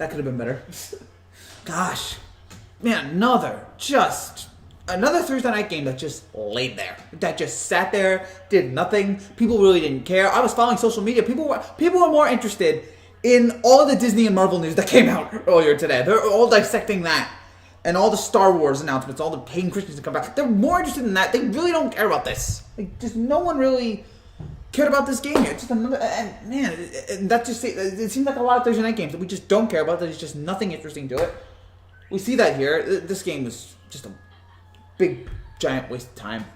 That could have been better. Gosh. Man, another Thursday night game that just laid there. That just sat there, did nothing. People really didn't care. I was following social media. People were more interested in all the Disney and Marvel news that came out earlier today. They're all dissecting that. And all the Star Wars announcements, all the Hayden Christensen come back. They're more interested in that. They really don't care about this. Like, just no one really cared about this game here. It's just another, and man, that just it seems like a lot of Thursday night games that we just don't care about. There's just nothing interesting to it. We see that here. This game was just a big, giant waste of time.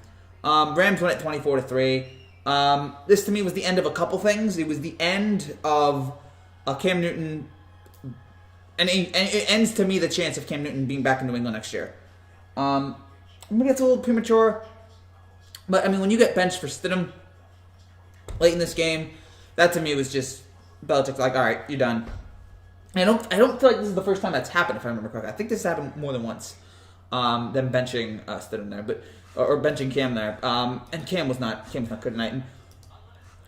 Rams won it 24-3. This to me was the end of a couple things. It was the end of Cam Newton. And it ends, to me, the chance of Cam Newton being back in New England next year. Maybe it's a little premature. But, I mean, when you get benched for Stidham late in this game, that to me was just Belichick's like, all right, you're done. And I don't feel like this is the first time that's happened, if I remember correctly. I think this happened more than once, them benching Stidham there, or benching Cam there. And Cam was not good tonight. And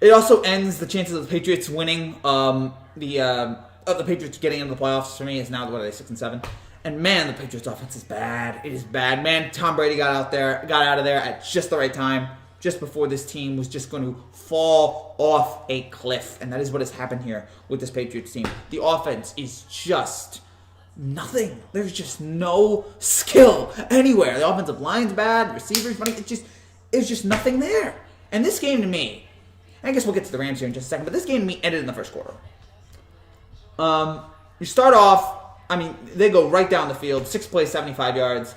it also ends the chances of the Patriots winning the Patriots getting into the playoffs. For me, is now, what are they, 6-7? And man, the Patriots offense is bad. It is bad. Man, Tom Brady got out of there at just the right time, just before this team was just going to fall off a cliff. And that is what has happened here with this Patriots team. The offense is just nothing. There's just no skill anywhere. The offensive line's bad, receivers funny. It's just nothing there. And this game to me, I guess we'll get to the Rams here in just a second, but this game to me ended in the first quarter. You start off, I mean, they go right down the field, 6 plays, 75 yards.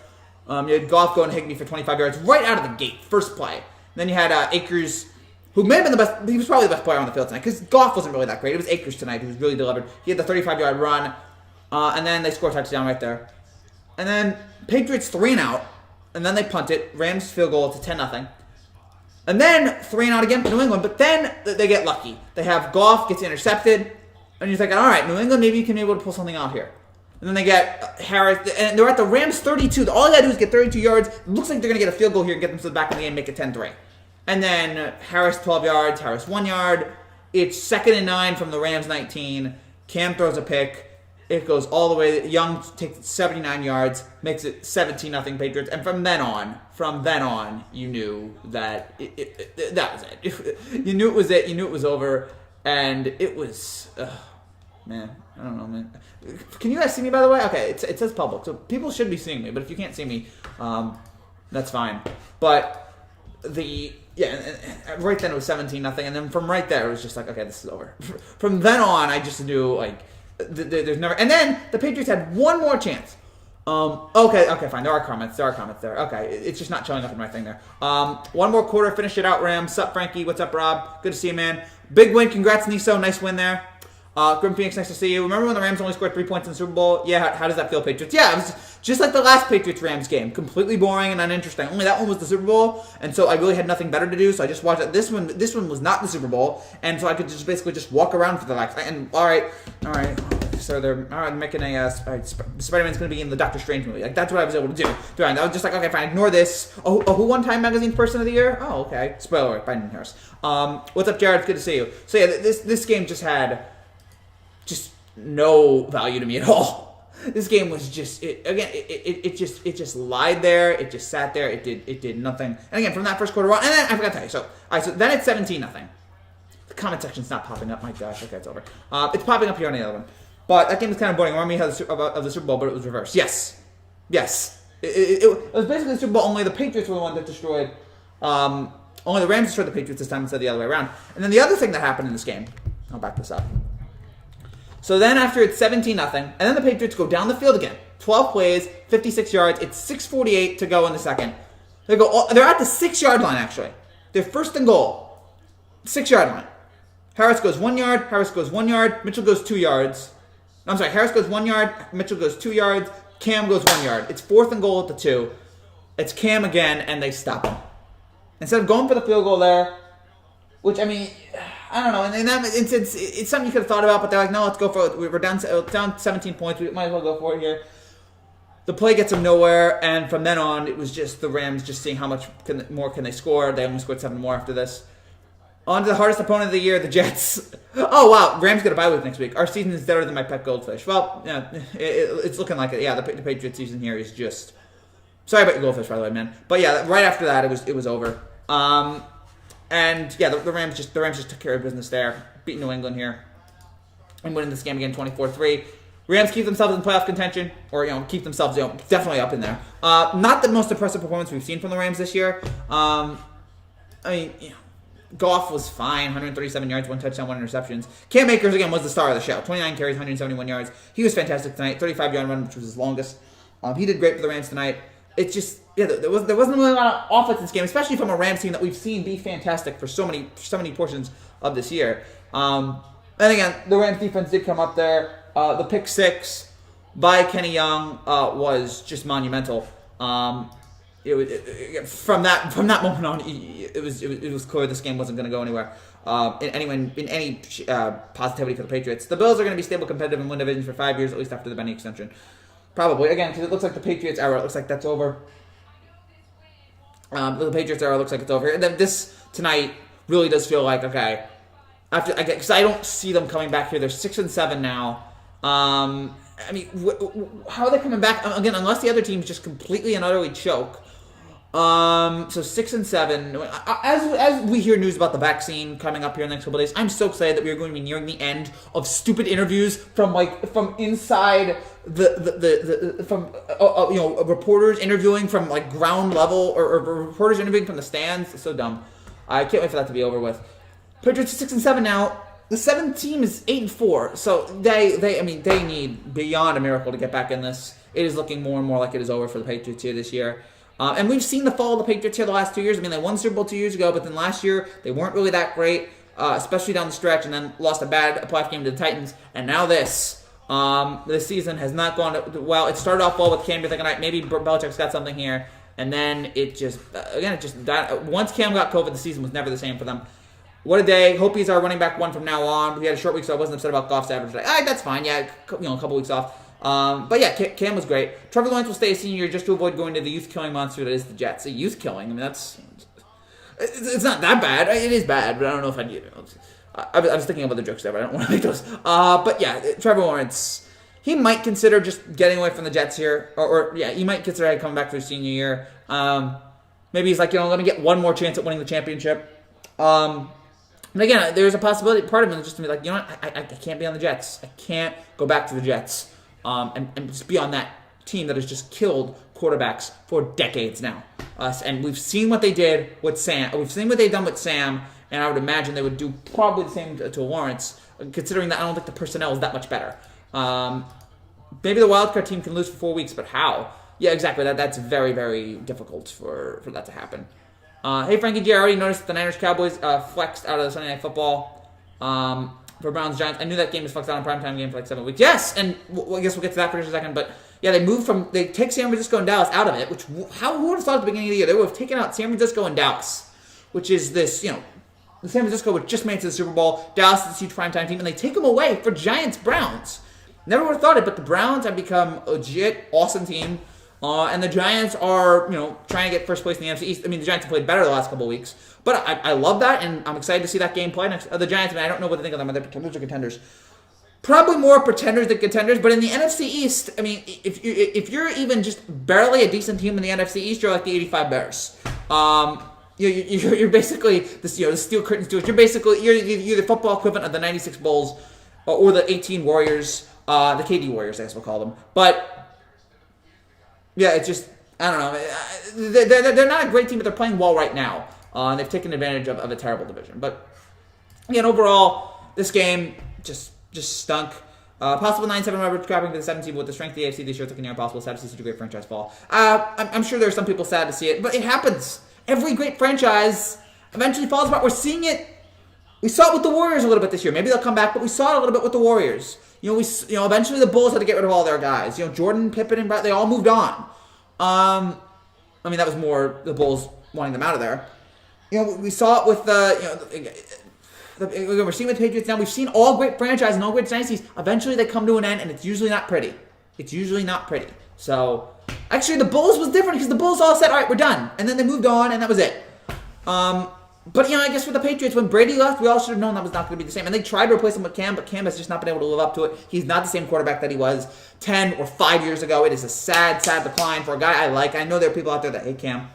You had Goff going Higbee for 25 yards right out of the gate, first play. Then you had Akers, who may have been the best, he was probably the best player on the field tonight, because Goff wasn't really that great. It was Akers tonight who was really delivered. He had the 35-yard run, and then they score a touchdown right there. And then Patriots 3 and out, and then they punt it. Rams field goal to 10-0. And then 3 and out again for New England, but then they get lucky. They have Goff gets intercepted. And you're thinking, all right, New England, maybe you can be able to pull something out here. And then they get Harris, and they're at the Rams 32. All they got to do is get 32 yards. It looks like they're going to get a field goal here and get themselves back in the game, make it 10-3. And then Harris 12 yards, Harris 1 yard. It's 2nd and 9 from the Rams 19. Cam throws a pick. It goes all the way. Young takes 79 yards, makes it 17-0 Patriots. And from then on, you knew that that was it. You knew it was it. You knew it was over. And it was... man, I don't know, man. Can you guys see me, by the way? Okay, it says public, so people should be seeing me. But if you can't see me, that's fine. But right then it was 17-0, and then from right there it was just like, okay, this is over. From then on, I just knew like there's never. And then the Patriots had one more chance. Okay, fine. There are comments there. Okay, it's just not showing up in my thing there. One more quarter, finish it out, Rams. Sup, Frankie? What's up, Rob? Good to see you, man. Big win. Congrats, Niso. Nice win there. Grim Phoenix, nice to see you. Remember when the Rams only scored 3 points in the Super Bowl? Yeah, how does that feel, Patriots? Yeah, it was just like the last Patriots-Rams game. Completely boring and uninteresting. Only that one was the Super Bowl, and so I really had nothing better to do, so I just watched it. This one was not the Super Bowl, and so I could just basically just walk around for the last... And, all right. So they're making a... Spider-Man's going to be in the Doctor Strange movie. Like, that's what I was able to do. I was just like, okay, fine, ignore this. Oh, who won Time Magazine's Person of the Year? Oh, okay. Spoiler alert, Biden Harris. What's up, Jared? It's good to see you. So, yeah, this game just had... just no value to me at all. This game was just it just lied there. It just sat there. It did nothing. And again, from that first quarter on, and then I forgot to tell you. So, all right, so then it's 17-0. The comment section's not popping up. My gosh, okay, it's over. It's popping up here on the other one. But that game was kind of boring. It reminded me of the Super Bowl, but it was reversed. Yes. It was basically the Super Bowl. Only the Patriots were the one that destroyed. Only the Rams destroyed the Patriots this time instead of the other way around. And then the other thing that happened in this game, I'll back this up. So then after it's 17-0, and then the Patriots go down the field again. 12 plays, 56 yards. It's 6:48 to go in the second. They're at the 6-yard line, actually. They're first and goal. 6-yard line. Harris goes 1 yard. Harris goes 1 yard. Mitchell goes 2 yards. I'm sorry. Harris goes 1 yard. Mitchell goes 2 yards. Cam goes 1 yard. It's 4th and goal at the 2. It's Cam again, and they stop him. Instead of going for the field goal there, which, I mean, I don't know. And that, it's something you could have thought about, but they're like, no, let's go for it. We're down 17 points. We might as well go for it here. The play gets them nowhere, and from then on, it was just the Rams just seeing how much more can they score. They only scored 7 more after this. On to the hardest opponent of the year, the Jets. Oh, wow. Rams get a bye week next week. Our season is better than my pet goldfish. Well, yeah, it's looking like it. Yeah, the Patriots season here is just... Sorry about your goldfish, by the way, man. But yeah, right after that, it was over. And yeah, the Rams just took care of business there. Beating New England here. And winning this game again 24-3. Rams keep themselves in playoff contention. Or, keep themselves definitely up in there. Not the most impressive performance we've seen from the Rams this year. Goff was fine, 137 yards, 1 touchdown, 1 interceptions. Cam Akers, again, was the star of the show. 29 carries, 171 yards. He was fantastic tonight. 35-yard run, which was his longest. He did great for the Rams tonight. It's just, there wasn't really a lot of offense in this game, especially from a Rams team that we've seen be fantastic for so many portions of this year. And again, the Rams defense did come up there. The pick six by Kenny Young was just monumental. From that moment on, it was clear this game wasn't going to go anywhere. In any positivity for the Patriots, the Bills are going to be stable, competitive, and win divisions for 5 years, at least after the Benny extension. Probably again because it looks like the Patriots era. It looks like that's over. The Patriots era looks like it's over, and then this tonight really does feel like okay. Because I don't see them coming back here. They're 6-7 now. How are they coming back again? Unless the other teams just completely and utterly choke. So 6-7. As we hear news about the vaccine coming up here in the next couple of days, I'm so excited that we are going to be nearing the end of stupid interviews from inside reporters interviewing from ground level or reporters interviewing from the stands. It's so dumb. I can't wait for that to be over with. Patriots are 6-7 now. The 7th team is 8-4, so they need beyond a miracle to get back in this. It is looking more and more like it is over for the Patriots here this year. And we've seen the fall of the Patriots here the last 2 years. They won Super Bowl 2 years ago, but then last year they weren't really that great, especially down the stretch, and then lost a bad playoff game to the Titans. And now this season has not gone well. It started off well with Cam. You're thinking, all right, maybe Belichick's got something here, and then it just died. Once Cam got COVID, the season was never the same for them. What a day. Hope he's our running back one from now on. We had a short week, so I wasn't upset about Goff's average. That's fine. Yeah, a couple weeks off. But yeah, Cam was great. Trevor Lawrence will stay a senior just to avoid going to the youth-killing monster that is the Jets. Youth-killing, it's not that bad. It is bad, but I don't know if I was thinking of other jokes there, but I don't want to make those. But yeah, Trevor Lawrence, he might consider just getting away from the Jets here. Or he might consider coming back for his senior year. Maybe he's like, let me get one more chance at winning the championship. And again, there's a possibility, part of it is just to be like, I can't be on the Jets. I can't go back to the Jets and just be on that team that has just killed quarterbacks for decades now. And we've seen what they did with Sam. We've seen what they've done with Sam, and I would imagine they would do probably the same to Lawrence, considering that I don't think the personnel is that much better. Maybe the wildcard team can lose for 4 weeks, but how? Yeah, exactly. That's very, very difficult for that to happen. Hey, Frankie G, I already noticed that the Niners-Cowboys flexed out of the Sunday Night Football for Browns-Giants. I knew that game was flexed out in a primetime game for 7 weeks. Yes, and I guess we'll get to that for just a second. But yeah, they take San Francisco and Dallas out of it, who would have thought at the beginning of the year they would have taken out San Francisco and Dallas, which is this, the San Francisco would just made it to the Super Bowl. Dallas is this huge primetime team, and they take them away for Giants-Browns. Never would have thought it, but the Browns have become a legit awesome team. And the Giants are, trying to get first place in the NFC East. The Giants have played better the last couple of weeks. But I love that, and I'm excited to see that game play next. The Giants, I don't know what to think of them. Are they pretenders or contenders? Probably more pretenders than contenders. But in the NFC East, if you're even just barely a decent team in the NFC East, you're like the 85 Bears. You're basically the Steel Curtain Steelers. You're the football equivalent of the 96 Bulls or the 18 Warriors, the KD Warriors, I guess we'll call them. But yeah, it's just, I don't know. They're not a great team, but they're playing well right now. And they've taken advantage of a terrible division. But, again, overall, this game just stunk. Possible 9-7 average grabbing to the 7th team with the strength of the AFC this year. It's looking near impossible. Sad to see such a great franchise fall. I'm sure there are some people sad to see it, but it happens. Every great franchise eventually falls apart. We're seeing it. We saw it with the Warriors a little bit this year. Maybe they'll come back, but we saw it a little bit with the Warriors. Eventually the Bulls had to get rid of all their guys. Jordan, Pippen, and Brett, they all moved on. That was more the Bulls wanting them out of there. We saw it with we're seeing with the Patriots now. We've seen all great franchises and all great dynasties. Eventually they come to an end, and it's usually not pretty. So, actually, the Bulls was different because the Bulls all said, all right, we're done. And then they moved on, and that was it. But, I guess for the Patriots, when Brady left, we all should have known that was not going to be the same. And they tried to replace him with Cam, but Cam has just not been able to live up to it. He's not the same quarterback that he was 10 or 5 years ago. It is a sad, sad decline for a guy I like. I know there are people out there that hate Cam.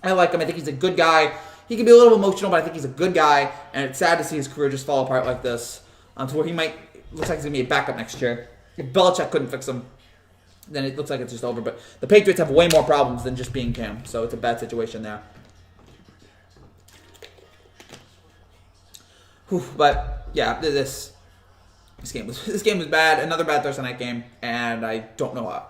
I like him. I think he's a good guy. He can be a little emotional, but I think he's a good guy. And it's sad to see his career just fall apart like this. To where he looks like he's going to be a backup next year. If Belichick couldn't fix him, then it looks like it's just over. But the Patriots have way more problems than just being Cam. So it's a bad situation there. But yeah, this game was bad. Another bad Thursday night game, and I don't know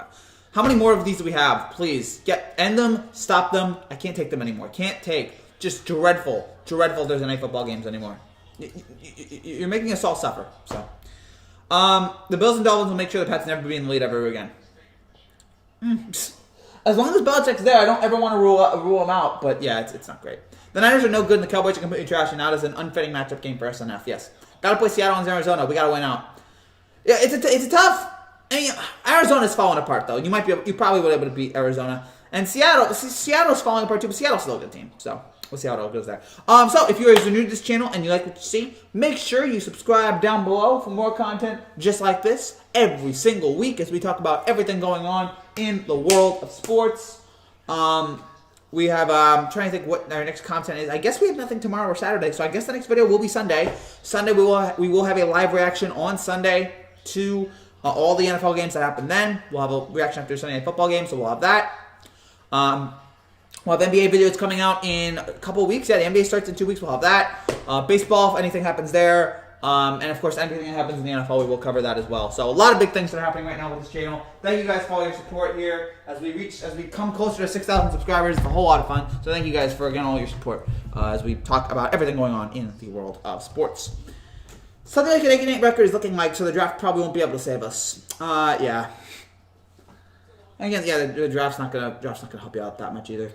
how many more of these do we have. Please end them, stop them. I can't take them anymore. Can't take just dreadful Thursday night football games anymore. You're making us all suffer. So, the Bills and Dolphins will make sure the Pats never be in the lead ever again. As long as Belichick's there, I don't ever want to rule him out. But yeah, it's not great. The Niners are no good, and the Cowboys are completely trash, and now it's an unfitting matchup game for SNF. Yes, got to play Seattle and Arizona. We got to win out. Yeah, it's a tough. I mean, Arizona's falling apart though. You probably would be able to beat Arizona, and Seattle's falling apart too, but Seattle's still a good team. So we'll see how it all goes there. So if you guys are new to this channel and you like what you see, make sure you subscribe down below for more content just like this every single week as we talk about everything going on in the world of sports. We have, trying to think what our next content is. I guess we have nothing tomorrow or Saturday, so I guess the next video will be Sunday. Sunday we will have a live reaction on Sunday to all the NFL games that happen then. We'll have a reaction after Sunday Night Football game, so we'll have that. We'll have NBA videos coming out in a couple of weeks. Yeah, the NBA starts in 2 weeks. We'll have that. Baseball, if anything happens there. And of course, anything that happens in the NFL, we will cover that as well. So a lot of big things that are happening right now with this channel. Thank you guys for all your support here as we come closer to 6,000 subscribers. It's a whole lot of fun. So thank you guys for again all your support as we talk about everything going on in the world of sports. Something like an 8-8 record is looking like, so the draft probably won't be able to save us. Yeah. Again, yeah, the draft's not gonna help you out that much either.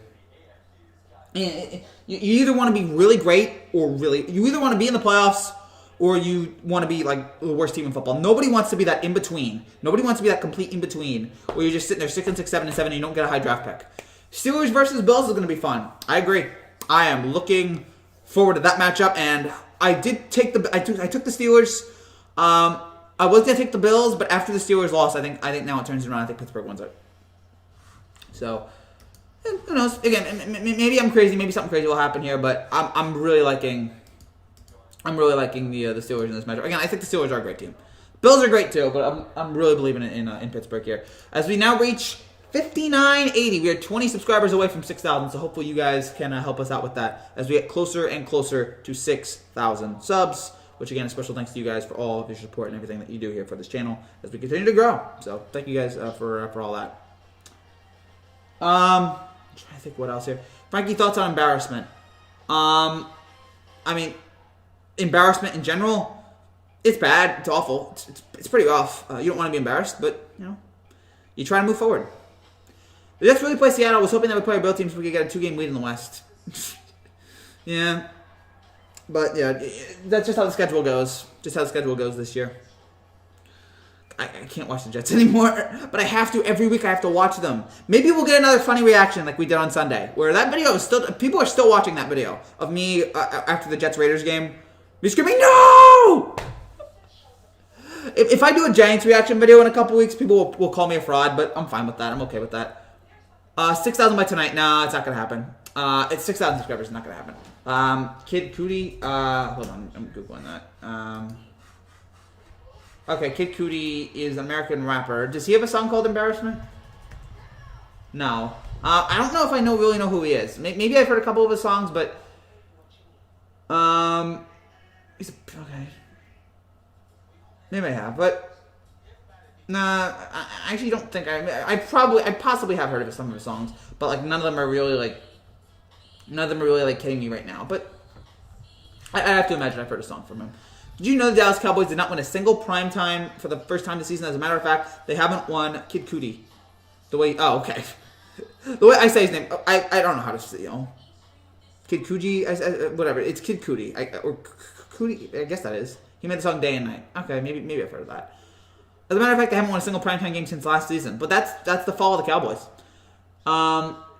You either want to be really great you either want to be in the playoffs or you want to be like the worst team in football. Nobody wants to be that in between. Nobody wants to be that complete in between where you're just sitting there 6-6, 7-7, and you don't get a high draft pick. Steelers versus Bills is going to be fun. I agree. I am looking forward to that matchup, and I took the Steelers. I was going to take the Bills, but after the Steelers lost, I think now it turns around. I think Pittsburgh wins it. So, who knows? Again, maybe I'm crazy. Maybe something crazy will happen here, but I'm really liking the Steelers in this matchup. Again, I think the Steelers are a great team. Bills are great too, but I'm really believing in Pittsburgh here. As we now reach 5980, we are 20 subscribers away from 6,000. So hopefully you guys can help us out with that as we get closer and closer to 6,000 subs. Which again, a special thanks to you guys for all of your support and everything that you do here for this channel as we continue to grow. So thank you guys for all that. I'm trying to think what else here. Frankie, thoughts on embarrassment? I mean, embarrassment in general, it's bad. It's awful. It's pretty rough. You don't want to be embarrassed, but you try to move forward. The Jets really play Seattle. I was hoping they would play both teams so we could get a 2-game lead in the West. Yeah, but yeah, that's just how the schedule goes. Just how the schedule goes this year. I can't watch the Jets anymore, but I have to. Every week I have to watch them. Maybe we'll get another funny reaction like we did on Sunday, where that video is still, people are still watching that video of me after the Jets-Raiders game. Me screaming, no! If I do a Giants reaction video in a couple weeks, people will call me a fraud, but I'm fine with that. I'm okay with that. 6,000 by tonight. No, it's not going to happen. It's 6,000 subscribers. It's not going to happen. Kid Cudi. Hold on. I'm Googling that. Okay, Kid Cudi is an American rapper. Does he have a song called Embarrassment? No. I don't know if I really know who he is. Maybe I've heard a couple of his songs, but... okay. Maybe I have, but... Nah, I actually don't think I possibly have heard of some of his songs, but like none of them are really hitting me right now. But I have to imagine I've heard a song from him. Did you know the Dallas Cowboys did not win a single primetime for the first time this season? As a matter of fact, they haven't won Kid Cudi. The way okay. The way I say his name, I don't know how to say, Kid Cudi, whatever. It's Kid Cudi, or Cudi. I guess that is. He made the song Day and Night. Okay, maybe I've heard of that. As a matter of fact, they haven't won a single primetime game since last season. But that's the fall of the Cowboys.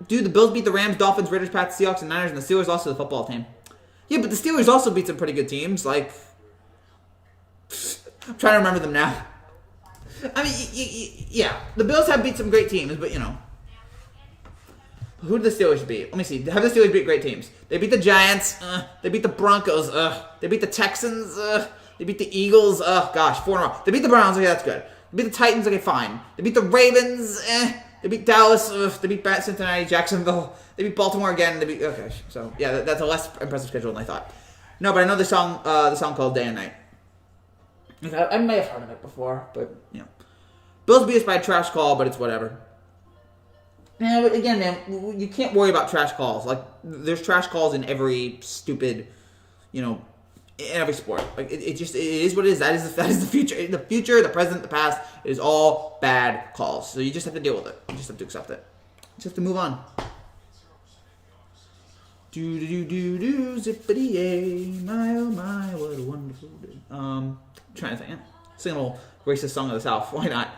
Dude, the Bills beat the Rams, Dolphins, Raiders, Pats, Seahawks, and Niners, and the Steelers lost to the football team. Yeah, but the Steelers also beat some pretty good teams. Like, I'm trying to remember them now. I mean, yeah, the Bills have beat some great teams, but, you know. Who did the Steelers beat? Let me see. Have the Steelers beat great teams? They beat the Giants. They beat the Broncos. They beat the Texans. They beat the Eagles. Gosh, 4 in a row. They beat the Browns. Okay, that's good. They beat the Titans. Okay, fine. They beat the Ravens. They beat Dallas. They beat Cincinnati, Jacksonville. They beat Baltimore again. They beat. Okay, so yeah, that's a less impressive schedule than I thought. No, but I know the song called "Day and Night." I may have heard of it before, but you know, Bills beat us by a trash call, but it's whatever. Yeah, but again, man, you can't worry about trash calls. Like, there's trash calls in every stupid, you know, in every sport. Like, it is what it is. That is the future. The future, the present, the past, it is all bad calls. So you just have to deal with it. You just have to accept it. You just have to move on. Do, zippity yay, my oh my, what a wonderful day. Trying to think, sing a little racist song of the South. Why not?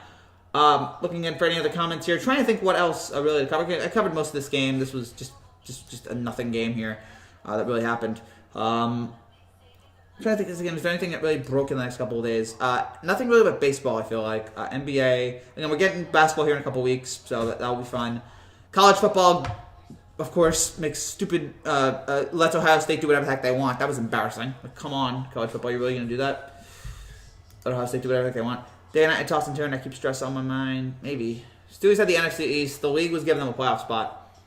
Looking in for any other comments here. Trying to think what else really to cover. I covered most of this game. This was just a nothing game here that really happened. I'm trying to think again. Is there anything that really broke in the next couple of days? Nothing really but baseball. I feel like NBA. Again, we're getting basketball here in a couple of weeks, so that'll be fun. College football, of course, makes stupid. Lets Ohio State do whatever the heck they want. That was embarrassing. Like, come on, college football, you really gonna do that? Let Ohio State do whatever the heck they want. Day and night, I toss and turn. I keep stress on my mind. Maybe. Steelers had the NFC East. The league was giving them a playoff spot.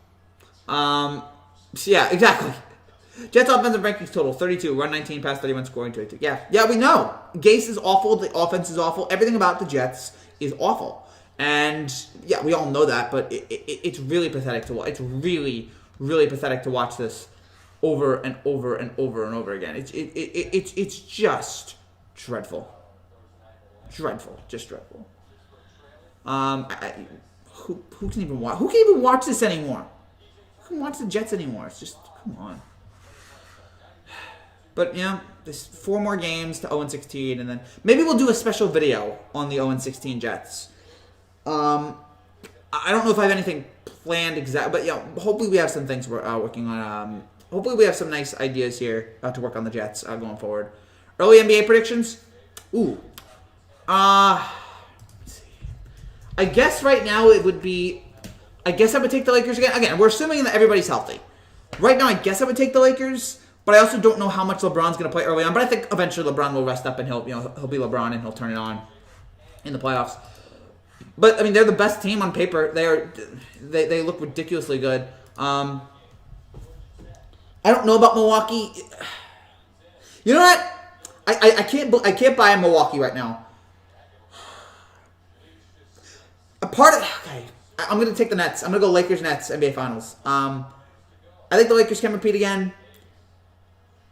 So yeah, exactly. Jets offensive rankings total 32, run 19, pass 31, scoring 22. Yeah, we know. Gase is awful. The offense is awful. Everything about the Jets is awful. And yeah, we all know that. But it's really pathetic to watch. It's really, really pathetic to watch this over and over and over and over again. It's just dreadful. Dreadful, just dreadful. Who can even watch? Who can even watch this anymore? Who can watch the Jets anymore? It's just, come on. But yeah, there's 4 more games to 0-16, and then maybe we'll do a special video on the 0-16 Jets. I don't know if I have anything planned exactly, but yeah, hopefully we have some things we're working on. Hopefully we have some nice ideas here to work on the Jets going forward. Early NBA predictions. Ooh. Let's see. I guess right now it would be. I guess I would take the Lakers again. Again, we're assuming that everybody's healthy. Right now, I guess I would take the Lakers, but I also don't know how much LeBron's going to play early on. But I think eventually LeBron will rest up and he'll be LeBron and he'll turn it on in the playoffs. But I mean, they're the best team on paper. They look ridiculously good. I don't know about Milwaukee. You know what? I can't buy in Milwaukee right now. Okay, I'm going to take the Nets. I'm going to go Lakers-Nets NBA Finals. I think the Lakers can repeat again.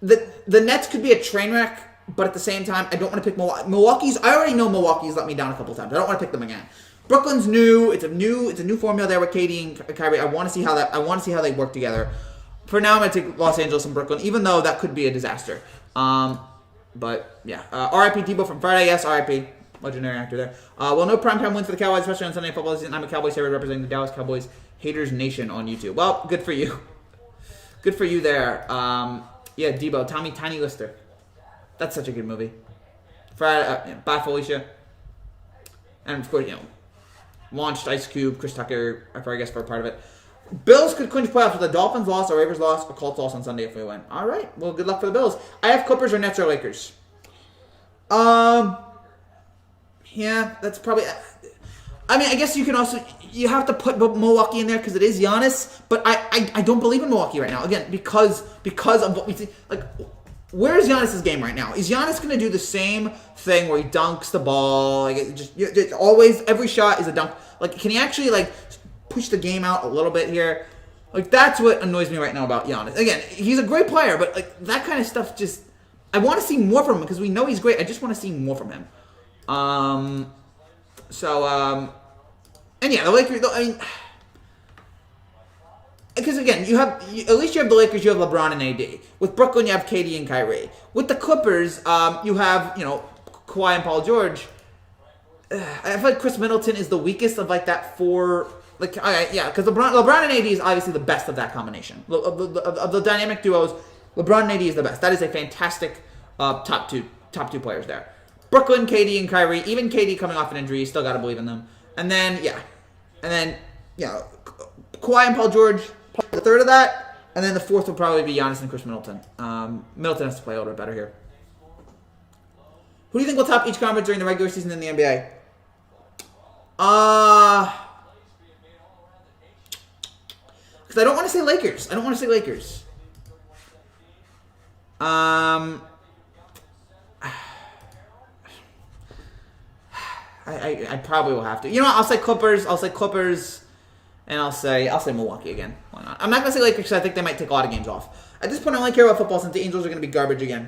The Nets could be a train wreck, but at the same time, I don't want to pick Milwaukee's. I already know Milwaukee's let me down a couple times. I don't want to pick them again. Brooklyn's new. It's a new formula there with KD and Kyrie. I want to see how they work together. For now, I'm going to take Los Angeles and Brooklyn, even though that could be a disaster. But yeah, R.I.P. Debo from Friday. Yes, R.I.P. Legendary actor there. Well, no primetime wins for the Cowboys, especially on Sunday football season. I'm a Cowboys favorite representing the Dallas Cowboys Haters Nation on YouTube. Well, good for you. Good for you there. Yeah, Debo, Tommy Tiny Lister. That's such a good movie. Friday, Bye Felicia. And of course, launched Ice Cube, Chris Tucker, I guess for a part of it. Bills could clinch playoffs with a Dolphins loss, a Ravens loss, a Colts loss on Sunday if we win. All right. Well, good luck for the Bills. I have Clippers or Nets or Lakers. Yeah, that's probably. I mean, I guess you have to put Milwaukee in there because it is Giannis, but I don't believe in Milwaukee right now. Again, because of what we see. Like, where is Giannis' game right now? Is Giannis going to do the same thing where he dunks the ball? Like, it's always every shot is a dunk. Like, can he actually push the game out a little bit here? Like, that's what annoys me right now about Giannis. Again, he's a great player, but that kind of stuff just. I want to see more from him because we know he's great. I just want to see more from him. And yeah, the Lakers. I mean, because again, at least you have the Lakers. You have LeBron and AD. With Brooklyn, you have KD and Kyrie. With the Clippers, you have Kawhi and Paul George. I feel like Chris Middleton is the weakest of that four. Yeah, because LeBron and AD is obviously the best of that combination of the dynamic duos. LeBron and AD is the best. That is a fantastic top two players there. Brooklyn, KD, and Kyrie. Even KD coming off an injury, you still got to believe in them. And then, Kawhi and Paul George, the third of that. And then the fourth will probably be Giannis and Chris Middleton. Middleton has to play a little bit better here. Who do you think will top each conference during the regular season in the NBA? Because I don't want to say Lakers. I probably will have to. You know what? I'll say Clippers. And I'll say Milwaukee again. Why not? I'm not going to say Lakers because I think they might take a lot of games off. At this point, I only care about football since the Angels are going to be garbage again.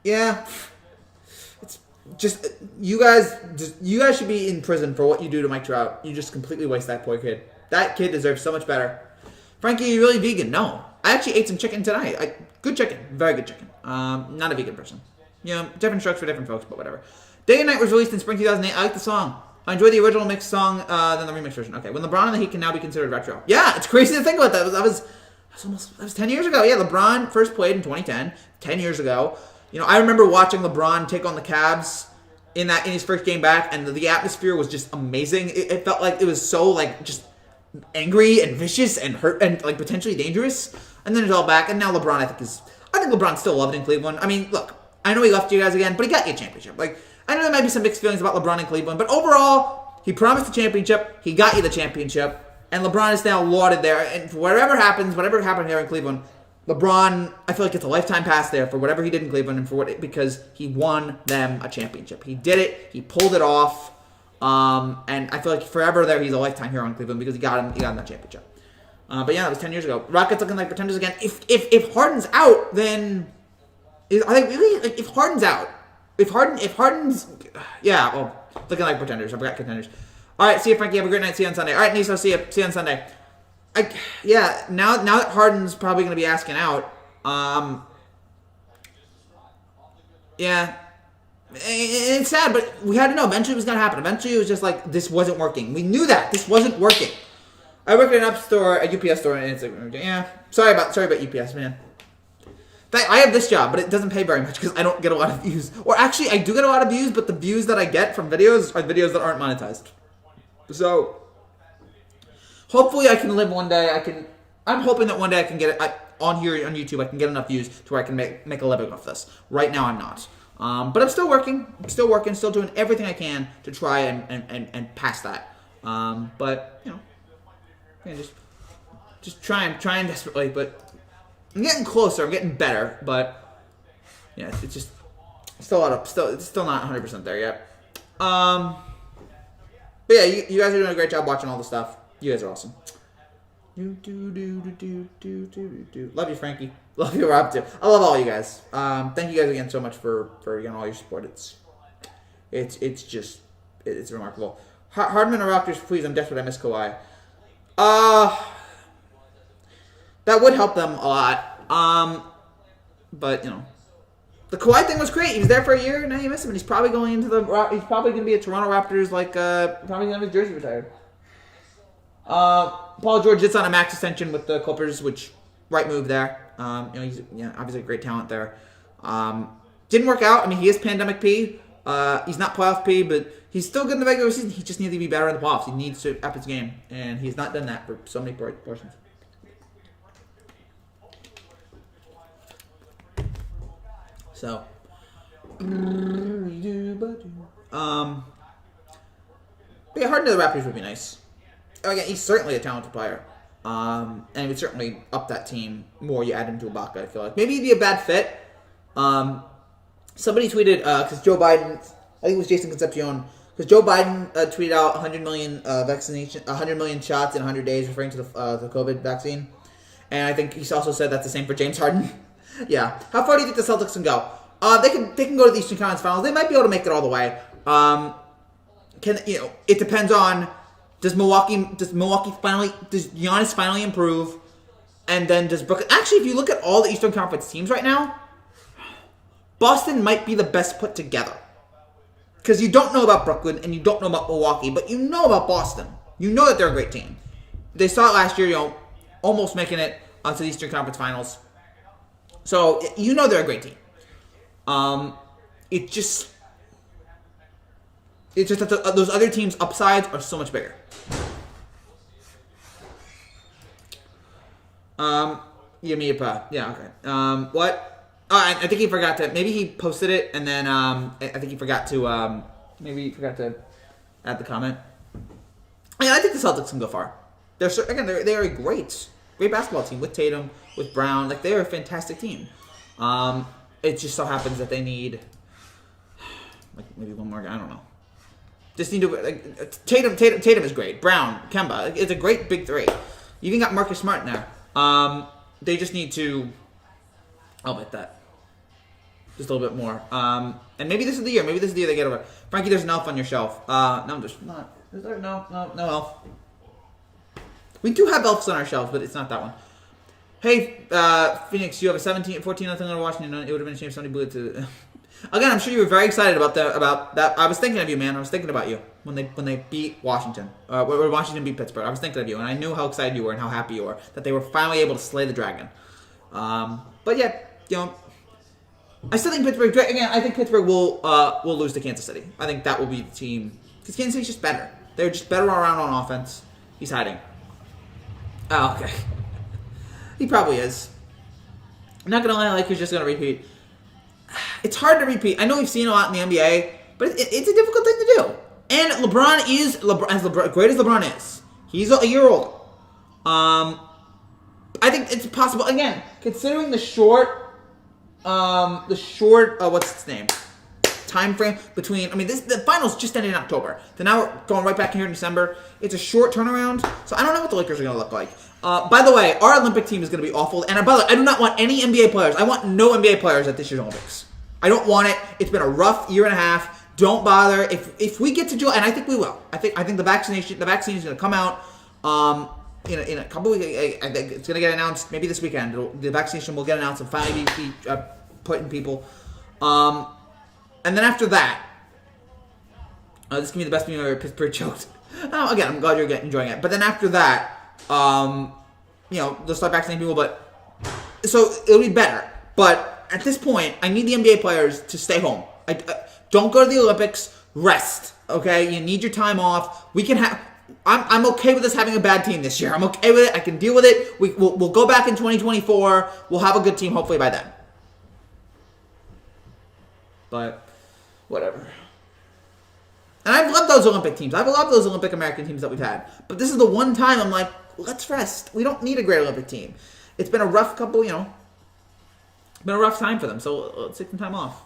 Yeah. It's just you guys should be in prison for what you do to Mike Trout. You just completely waste that poor kid. That kid deserves so much better. Frankie, are you really vegan? No. I actually ate some chicken tonight. Good chicken. Very good chicken. Not a vegan person. You know, different strokes for different folks, but whatever. Day and Night was released in spring 2008. I like the song. I enjoy the original mix song than the remix version. Okay, when LeBron and the Heat can now be considered retro. Yeah, it's crazy to think about that. That was 10 years ago. Yeah, LeBron first played in 2010, 10 years ago. You know, I remember watching LeBron take on the Cavs in his first game back, and the atmosphere was just amazing. It felt like it was so just angry and vicious and hurt and potentially dangerous. And then it's all back, and now LeBron I think LeBron's still loved in Cleveland. I mean, look, I know he left you guys again, but he got you a championship. I know there might be some mixed feelings about LeBron in Cleveland, but overall, he promised the championship, he got you the championship, and LeBron is now lauded there. And for whatever happened here in Cleveland, LeBron, I feel like it's a lifetime pass there for whatever he did in Cleveland and because he won them a championship. He did it. He pulled it off. And I feel like forever there he's a lifetime hero in Cleveland because he got him that championship. But yeah, that was 10 years ago. Rockets looking like pretenders again. If Harden's out, then are they really if Harden's out? If Harden's looking like pretenders. I forgot contenders. All right, see you, Frankie. Have a great night. See you on Sunday. All right, Niso, see you on Sunday. Now that Harden's probably going to be asking out, it's sad, but we had to know eventually it was going to happen. Eventually it was just this wasn't working. We knew that this wasn't working. I work at a UPS store, and it's sorry about UPS, man. I have this job, but it doesn't pay very much because I don't get a lot of views. Or actually, I do get a lot of views, but the views that I get from videos are videos that aren't monetized. So hopefully I can live one day. I'm hoping that one day I can get it on here on YouTube. I can get enough views to where I can make a living off this. Right now I'm not. But I'm still working. Still doing everything I can to try and pass that. But just trying desperately. But I'm getting closer. I'm getting better. But yeah, it's just it's still not 100% there yet. But yeah, you guys are doing a great job watching all the stuff. You guys are awesome. Love you, Frankie. Love you, Rob, too. I love all you guys. Thank you guys again so much for all your support. It's remarkable. Hardman or Raptors, please. I'm desperate. I miss Kawhi. That would help them a lot. But the Kawhi thing was great. He was there for a year, and now you miss him. And he's probably going he's probably going to be a Toronto Raptors. Probably going to have his jersey retired. Paul George did sign a max extension with the Clippers, which right move there. He's obviously a great talent there. Didn't work out. I mean, he is pandemic P. He's not playoff P, but he's still good in the regular season. He just needs to be better in the playoffs. He needs to up his game, and he's not done that for so many portions. So, but yeah, Harden to the Raptors would be nice. Again, he's certainly a talented player. And he would certainly up that team more. You add him to Ibaka, I feel like. Maybe he'd be a bad fit. Somebody tweeted, because Joe Biden, I think it was Jason Concepcion, because Joe Biden tweeted out 100 million shots in 100 days, referring to the COVID vaccine. And I think he also said that's the same for James Harden. Yeah. How far do you think the Celtics can go? They can go to the Eastern Conference Finals. They might be able to make it all the way. It depends on does Giannis finally improve, and then does Brooklyn? Actually, if you look at all the Eastern Conference teams right now, Boston might be the best put together. Because you don't know about Brooklyn and you don't know about Milwaukee, but you know about Boston. You know that they're a great team. They saw it last year, almost making it to the Eastern Conference Finals. So you know they're a great team. It's just that those other teams' upsides are so much bigger. Yamipa. Yeah, okay. What? Oh, I think he forgot to. Maybe he posted it, and then I think he forgot to. Maybe he forgot to add the comment. Yeah, I think the Celtics can go far. They're a great basketball team with Tatum, with Brown. Like, they're a fantastic team. It just so happens that they need maybe one more guy. I don't know. Just need to Tatum is great. Brown, Kemba. It's a great big three. You even got Marcus Smart in there. They just need to. I'll bet that. Just a little bit more. And maybe this is the year. Maybe this is the year they get over. Frankie, there's an elf on your shelf. No, there's not. Is there? No elf. We do have elves on our shelves, but it's not that one. Hey, Phoenix, you have a 14 nothing over Washington. It would have been a shame if somebody blew it to. Again, I'm sure you were very excited about that. I was thinking of you, man. I was thinking about you when they beat Washington. When Washington beat Pittsburgh. I was thinking of you, and I knew how excited you were and how happy you were that they were finally able to slay the dragon. But yeah, I still think Pittsburgh. Again, I think Pittsburgh will lose to Kansas City. I think that will be the team because Kansas City's just better. They're just better all around on offense. He's hiding. Oh, okay. He probably is. I'm not gonna lie, he's just gonna repeat. It's hard to repeat. I know we've seen a lot in the NBA, but it's a difficult thing to do. And LeBron is great as LeBron is. He's a year older. I think it's possible. Again, considering the short what's its name? Time frame between. I mean, the finals just ended in October. So now we're going right back here in December. It's a short turnaround, so I don't know what the Lakers are going to look like. By the way, our Olympic team is going to be awful. And by the way, I do not want any NBA players. I want no NBA players at this year's Olympics. I don't want it. It's been a rough year and a half. Don't bother. If we get to July, and I think we will. I think the vaccine is going to come out. In a couple weeks. I think it's going to get announced maybe this weekend. The vaccination will get announced and finally be put in people. And then after that, this can be the best meme ever. Pittsburgh choked. Again, I'm glad you're enjoying it. But then after that, they'll start vaccinating people. But so it'll be better. But at this point, I need the NBA players to stay home. Don't go to the Olympics. Rest. Okay, you need your time off. We can have. I'm okay with us having a bad team this year. I'm okay with it. I can deal with it. We'll go back in 2024. We'll have a good team hopefully by then. But whatever. And I've loved those Olympic teams. I've loved those Olympic American teams that we've had. But this is the one time I'm like, let's rest. We don't need a great Olympic team. It's been a rough couple, it's been a rough time for them. So let's take some time off.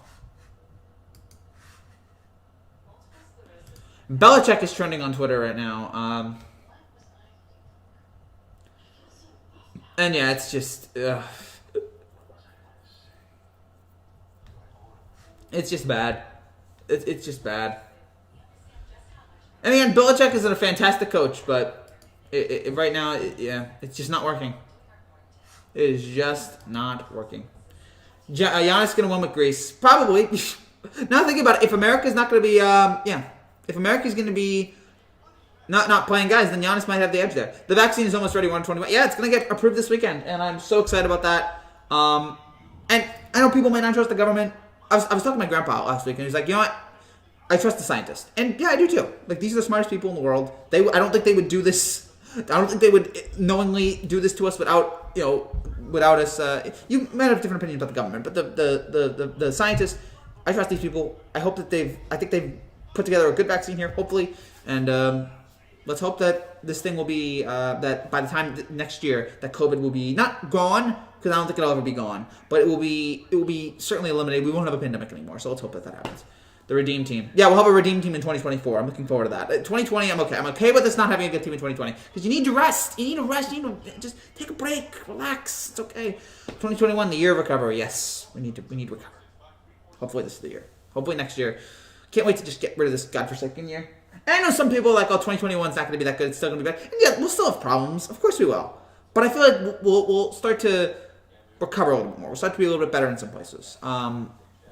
Belichick is trending on Twitter right now. And yeah, it's just... It's just bad. It's just bad. And again, Belichick is a fantastic coach, but right now, it's just not working. It is just not working. Giannis going to win with Greece. Probably. Now think about it. If America's not going to be, if America's going to be not playing guys, then Giannis might have the edge there. The vaccine is almost ready, 121. Yeah, it's going to get approved this weekend, and I'm so excited about that. And I know people might not trust the government. I was talking to my grandpa last week, and he's like, you know what? I trust the scientists. And yeah, I do too. Like, these are the smartest people in the world. I don't think they would do this. I don't think they would knowingly do this to us without us. You might have different opinions about the government, but the scientists, I trust these people. I hope that I think they've put together a good vaccine here, hopefully. And let's hope that this thing will be, that by the time next year, that COVID will be not gone, because I don't think it'll ever be gone, but it will be certainly eliminated. We won't have a pandemic anymore, so let's hope that happens. The Redeem Team. Yeah, we'll have a Redeem Team in 2024. I'm looking forward to that. 2020, I'm okay. I'm okay with us not having a good team in 2020, because you need to rest. You need to rest. You need to just take a break. Relax. It's okay. 2021, the year of recovery. Yes, we need to recover. Hopefully this is the year. Hopefully next year. Can't wait to just get rid of this godforsaken year. And I know some people are like, 2021 is not going to be that good. It's still going to be bad. And yeah, we'll still have problems. Of course we will. But I feel like we'll start to recover a little bit more. We'll start to be a little bit better in some places.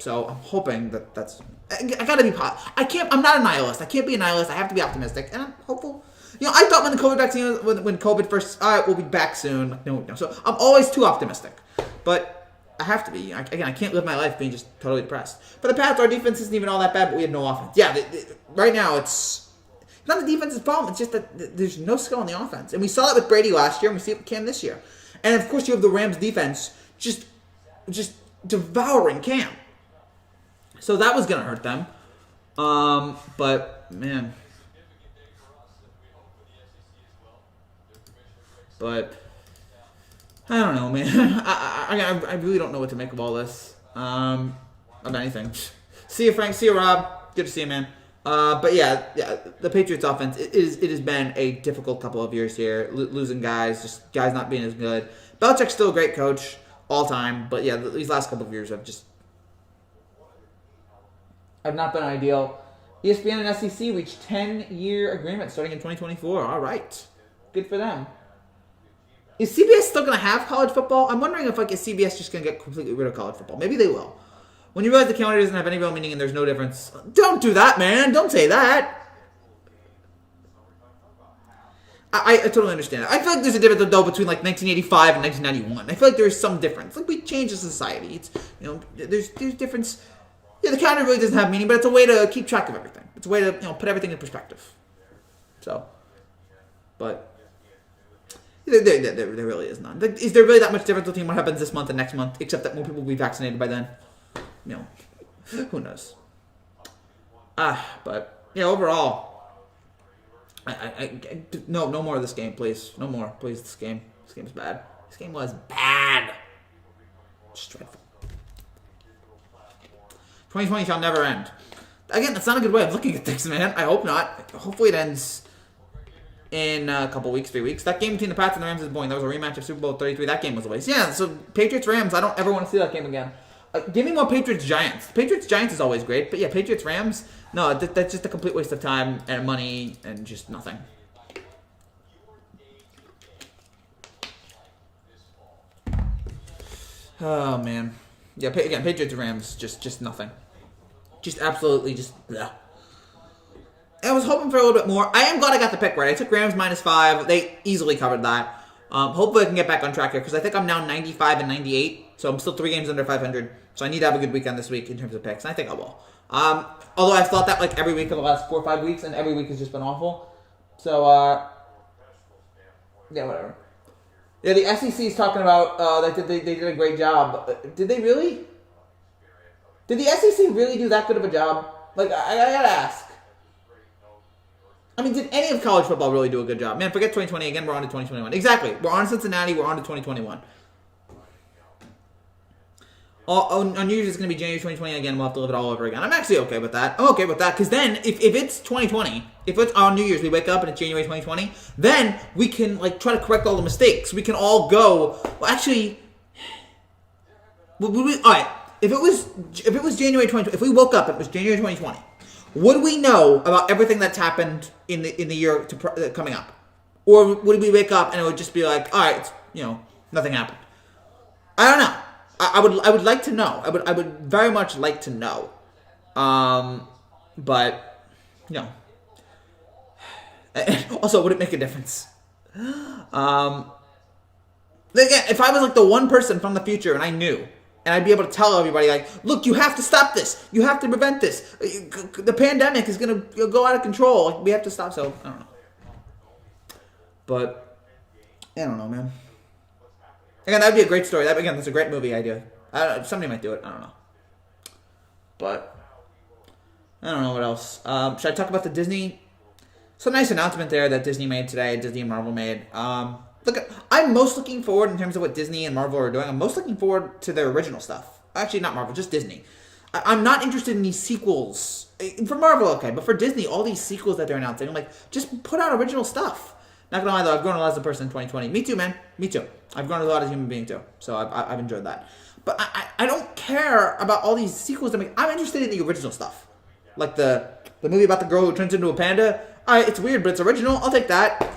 So I'm hoping that's. I gotta be positive. I'm not a nihilist. I can't be a nihilist. I have to be optimistic, and I'm hopeful. I thought when the COVID vaccine, when COVID first, all right, we'll be back soon. No. So I'm always too optimistic. But I have to be. Again, I can't live my life being just totally depressed. For the Pats, our defense isn't even all that bad, but we have no offense. Yeah, right now it's not the defense's problem. It's just that there's no skill on the offense. And we saw that with Brady last year, and we see it with Cam this year. And, of course, you have the Rams defense just devouring Cam. So that was going to hurt them. But, man. But I don't know, man. I really don't know what to make of all this. Of anything. See you, Frank. See you, Rob. Good to see you, man. But yeah, the Patriots offense, it has been a difficult couple of years here. Losing guys, just guys not being as good. Belichick's still a great coach all time, but yeah, these last couple of years have not been ideal. ESPN and SEC reached 10-year agreement starting in 2024. All right. Good for them. Is CBS still going to have college football? I'm wondering if is CBS just going to get completely rid of college football. Maybe they will. When you realize the calendar doesn't have any real meaning and there's no difference, don't do that, man. Don't say that. I totally understand it. I feel like there's a difference, though, between 1985 and 1991. I feel like there's some difference. We change as a society. It's there's difference. Yeah, the calendar really doesn't have meaning, but it's a way to keep track of everything. It's a way to put everything in perspective. So, but there really is none. Is there really that much difference between what happens this month and next month, except that more people will be vaccinated by then? Who knows? But yeah, overall, no more of this game, please. No more, please. This game is bad. This game was bad. Just dreadful. 2020 shall never end. Again, that's not a good way of looking at things, man. I hope not. Hopefully it ends in a couple weeks, 3 weeks. That game between the Pats and the Rams is boring. That was a rematch of Super Bowl 33. That game was a waste. Yeah, so Patriots-Rams, I don't ever want to see that game again. Give me more Patriots-Giants. Patriots-Giants is always great, but yeah, Patriots-Rams, no, that's just a complete waste of time and money and just nothing. Oh, man. Yeah, again, Patriots-Rams, just nothing. Just absolutely bleh. I was hoping for a little bit more. I am glad I got the pick right. I took Rams -5. They easily covered that. Hopefully I can get back on track here because I think I'm now 95 and 98. So I'm still 3 games under 500. So I need to have a good weekend this week in terms of picks. And I think I will. Although I've thought that every week for the last 4 or 5 weeks, and every week has just been awful. So, yeah, whatever. Yeah, the SEC is talking about that they did a great job. Did they really? Did the SEC really do that good of a job? I gotta ask. I mean, did any of college football really do a good job? Man, forget 2020 again. We're on to 2021. Exactly. We're on to Cincinnati. We're on to 2021. On New Year's, it's going to be January 2020 again. We'll have to live it all over again. I'm actually okay with that. I'm okay with that because then if it's 2020, if it's on New Year's, we wake up and it's January 2020, then we can try to correct all the mistakes. We can all go. Well, actually, all right. If it was January 2020, if we woke up and it was January 2020, would we know about everything that's happened in the year coming up, or would we wake up and it would just be all right, nothing happened? I don't know. I would like to know. I would very much like to know. But also, would it make a difference? Again, if I was the one person from the future and I knew, and I'd be able to tell everybody, look, you have to stop this. You have to prevent this. The pandemic is going to go out of control. We have to stop. So, I don't know. But, I don't know, man. Again, that would be a great story. That's a great movie idea. Somebody might do it. I don't know. But, I don't know what else. Should I talk about the Disney? Some nice announcement there that Disney made today. Disney and Marvel made. Look, I'm most looking forward in terms of what Disney and Marvel are doing. I'm most looking forward to their original stuff. Actually, not Marvel, just Disney. I'm not interested in these sequels. For Marvel, okay, but for Disney, all these sequels that they're announcing, I'm just put out original stuff. Not gonna lie though, I've grown a lot as a person in 2020. Me too, man. Me too. I've grown a lot as a human being too. So I've enjoyed that. But I don't care about all these sequels. I'm interested in the original stuff. Like the movie about the girl who turns into a panda. It's weird, but it's original. I'll take that.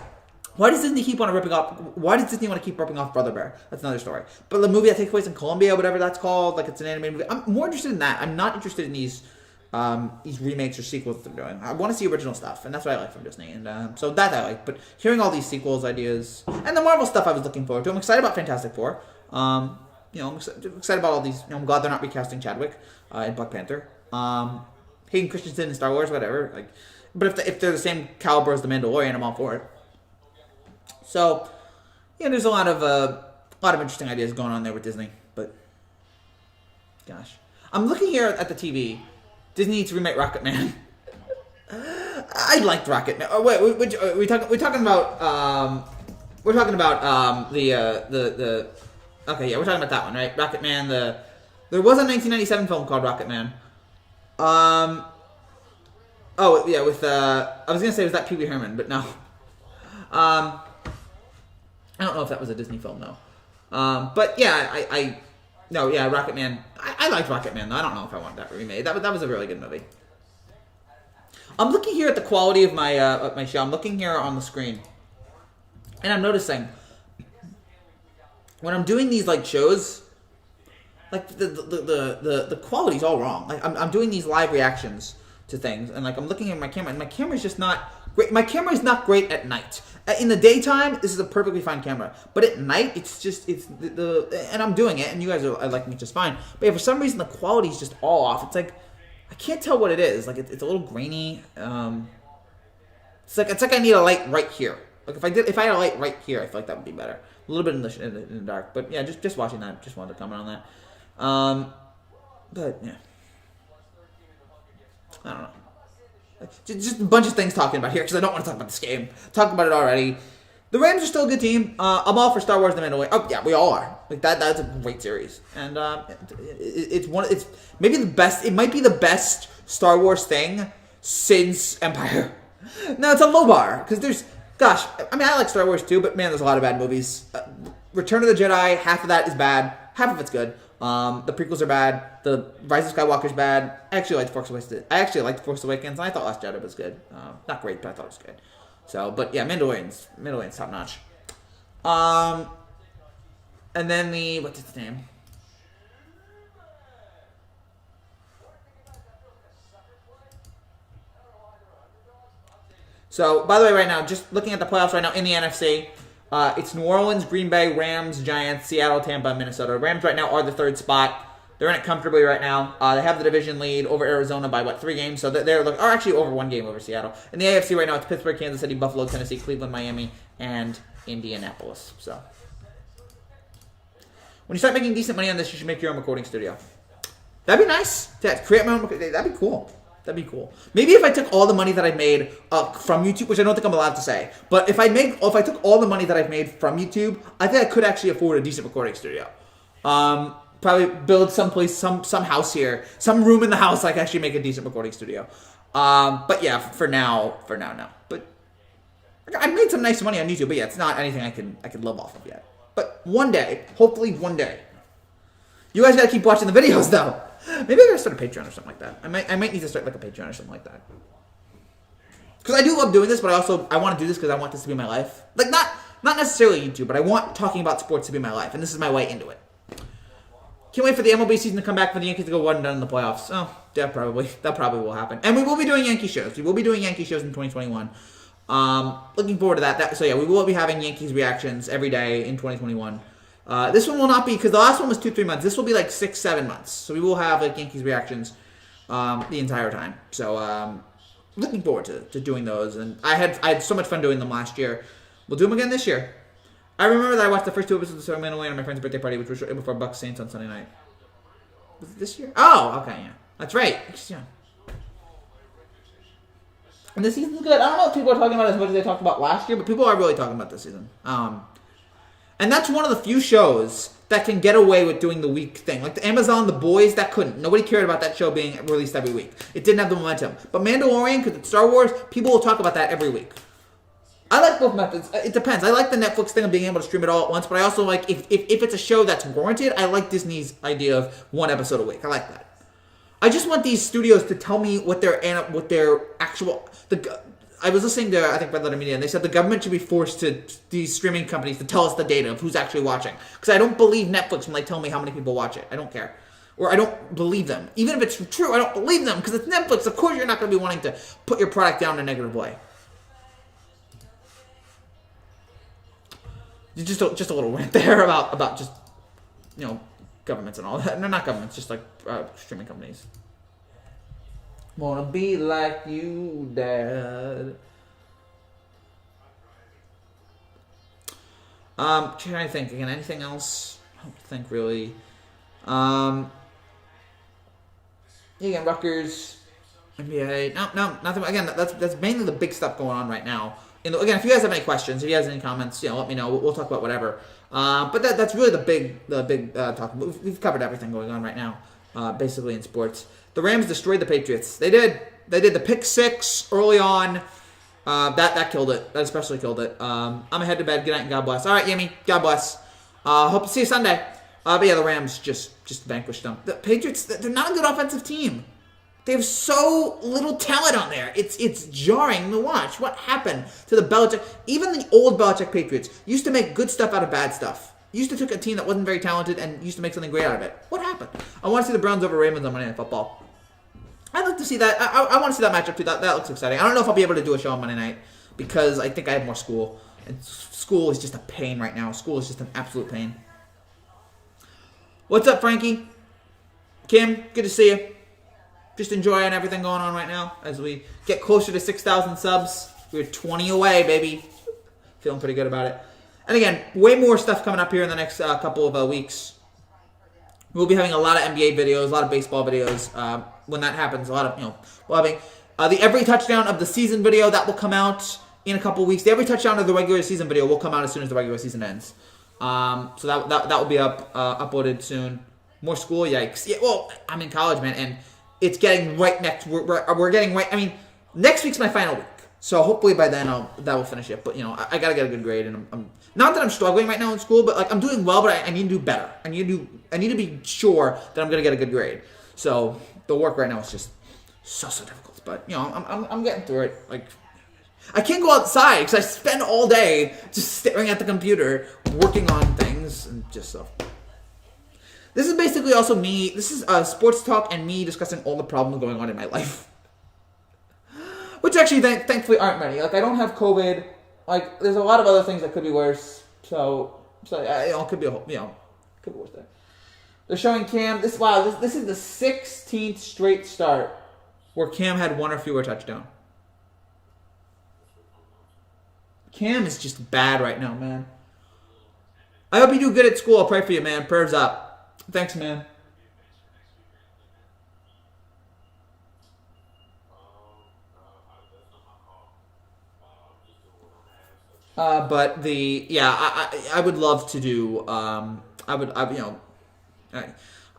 Why does Disney Why does Disney want to keep ripping off Brother Bear? That's another story. But the movie that takes place in Colombia, whatever that's called, it's an animated movie. I'm more interested in that. I'm not interested in these these remakes or sequels that they're doing. I want to see original stuff, and that's what I like from Disney. And so that I like. But hearing all these sequels, ideas, and the Marvel stuff I was looking forward to. I'm excited about Fantastic Four. I'm excited about all these. I'm glad they're not recasting Chadwick in Black Panther. Hayden Christensen in Star Wars, whatever. But if they're the same caliber as The Mandalorian, I'm all for it. So, there's a lot of interesting ideas going on there with Disney. But, gosh, I'm looking here at the TV. Disney needs to remake Rocket Man. I liked Rocket Man. Oh wait, we're talking about we're talking about the. Okay, yeah, we're talking about that one, right? Rocket Man. There was a 1997 film called Rocket Man. Oh yeah, with I was gonna say was that Pee Wee Herman, but no. I don't know if that was a Disney film though. But yeah, Rocket Man. I liked Rocket Man though. I don't know if I want that remade. That was a really good movie. I'm looking here at the quality of my show. I'm looking here on the screen, and I'm noticing when I'm doing these shows, the quality's all wrong. I'm doing these live reactions to things, and I'm looking at my camera, and my camera's just not great. My camera is not great at night. In the daytime, this is a perfectly fine camera, but at night, it's and I'm doing it, and you guys are liking me just fine. But yeah, for some reason, the quality's just all off. It's I can't tell what it is. It's a little grainy. It's like I need a light right here. If I had a light right here, I feel like that would be better. A little bit in the dark, but yeah, just watching that, just wanted to comment on that. But yeah, I don't know. Just a bunch of things talking about here because I don't want to talk about this game. Talked about it already. The Rams are still a good team. I'm all for Star Wars: The Mandalorian. Oh yeah, we all are. That's a great series, and it's maybe the best. It might be the best Star Wars thing since Empire. No, it's a low bar because I like Star Wars too, but man, there's a lot of bad movies. Return of the Jedi, half of that is bad, half of it's good. The prequels are bad. The Rise of Skywalker's bad. I actually liked Force Awakens, and I thought Last Jedi was good. Not great, but I thought it was good. So, but yeah, Mandalorian's top notch. And then what's its name? So, by the way, right now, just looking at the playoffs right now in the NFC, it's New Orleans, Green Bay, Rams, Giants, Seattle, Tampa, Minnesota. Rams right now are the third spot. They're in it comfortably right now. They have the division lead over Arizona by 3 games? So they're actually over 1 game over Seattle. In the AFC right now, it's Pittsburgh, Kansas City, Buffalo, Tennessee, Cleveland, Miami, and Indianapolis. So when you start making decent money on this, you should make your own recording studio. That'd be nice. Yeah, create my own. That'd be cool. Maybe if I took all the money that I've made from YouTube, which I don't think I'm allowed to say, but if I took all the money that I've made from YouTube, I think I could actually afford a decent recording studio. Probably build someplace, some house here, some room in the house I can actually make a decent recording studio. But yeah, for now, no. But I made some nice money on YouTube, but yeah, it's not anything I can live off of yet. But one day, hopefully one day. You guys gotta keep watching the videos though. Maybe I gotta start a Patreon or something like that. I might need to start a Patreon or something like that. Because I do love doing this, but I want to do this because I want this to be my life. Not necessarily YouTube, but I want talking about sports to be my life, and this is my way into it. Can't wait for the MLB season to come back for the Yankees to go 1-done in the playoffs. Oh, yeah, probably. That probably will happen. And we will be doing Yankee shows. We will be doing Yankee shows in 2021. Looking forward to that. So yeah, we will be having Yankees reactions every day in 2021. This one will not be, because the last one was 2-3 months. This will be 6-7 months. So we will have Yankees reactions the entire time. So looking forward to doing those. And I had so much fun doing them last year. We'll do them again this year. I remember that I watched the first 2 episodes of Mandalorian on my friend's birthday party, which was right before Bucks Saints on Sunday night. Was it this year? Oh, okay, yeah. That's right. Yeah. And this season's good. I don't know if people are talking about it as much as they talked about last year, but people are really talking about this season. And that's one of the few shows that can get away with doing the week thing. Like the Amazon The Boys, that couldn't. Nobody cared about that show being released every week. It didn't have the momentum. But Mandalorian, because it's Star Wars, people will talk about that every week. I like both methods. It depends. I like the Netflix thing of being able to stream it all at once, but I also like, if it's a show that's warranted, I like Disney's idea of 1 episode a week. I like that. I just want these studios to tell me what their actual... I was listening to, I think, Red Letter Media, and they said the government should be forced to, these streaming companies, to tell us the data of who's actually watching. Because I don't believe Netflix when they tell me how many people watch it. I don't care. or I don't believe them. Even if it's true, I don't believe them because it's Netflix. Of course, you're not going to be wanting to put your product down in a negative way. Just a little rant there about just, you know, governments and all that. No, not governments, just like streaming companies. Wanna be like you, Dad. Trying to think again. Anything else? I don't think really. Again, Rutgers, NBA. No, nothing. Again, that's mainly the big stuff going on right now. Again, if you guys have any questions, if you guys have any comments, let me know. We'll talk about whatever. But that's really the big talk. We've covered everything going on right now, basically in sports. The Rams destroyed the Patriots. They did the pick six early on. That killed it. That especially killed it. I'm ahead to bed. Good night and God bless. All right, Yemi. God bless. Hope to see you Sunday. But yeah, the Rams just vanquished them. The Patriots, they're not a good offensive team. They have so little talent on there. It's jarring to watch. What happened to the Belichick? Even the old Belichick Patriots used to make good stuff out of bad stuff. Used to take a team that wasn't very talented and used to make something great out of it. What happened? I want to see the Browns over Ravens on Monday Night Football. I'd like to see that. I want to see that matchup too. That looks exciting. I don't know if I'll be able to do a show on Monday night because I think I have more school. And school is just a pain right now. School is just an absolute pain. What's up, Frankie? Kim, good to see you. Just enjoying everything going on right now as we get closer to 6,000 subs. We're 20 away, baby. Feeling pretty good about it. And again, way more stuff coming up here in the next couple of weeks. We'll be having a lot of NBA videos, a lot of baseball videos. When that happens, a lot of, we'll having the every touchdown of the season video that will come out in a couple of weeks. The every touchdown of the regular season video will come out as soon as the regular season ends. So that will be uploaded soon. More school, yikes. Yeah, well, I'm in college, man, and it's getting right next. We're getting right. I mean, next week's my final week, so hopefully by then that will finish it. But I gotta get a good grade, and I'm not that I'm struggling right now in school, but like I'm doing well, but I need to do better. I need to be sure that I'm gonna get a good grade. So the work right now is just so difficult. But I'm getting through it. Like I can't go outside because I spend all day just staring at the computer, working on things, and just so. This is basically also me. This is sports talk and me discussing all the problems going on in my life. Which actually, thankfully, aren't many. Like, I don't have COVID. Like, there's a lot of other things that could be worse. So it could be could be worse there. They're showing Cam. This is the 16th straight start where Cam had one or fewer touchdowns. Cam is just bad right now, man. I hope you do good at school. I'll pray for you, man. Prayers up. Thanks, man. But I would love to do. I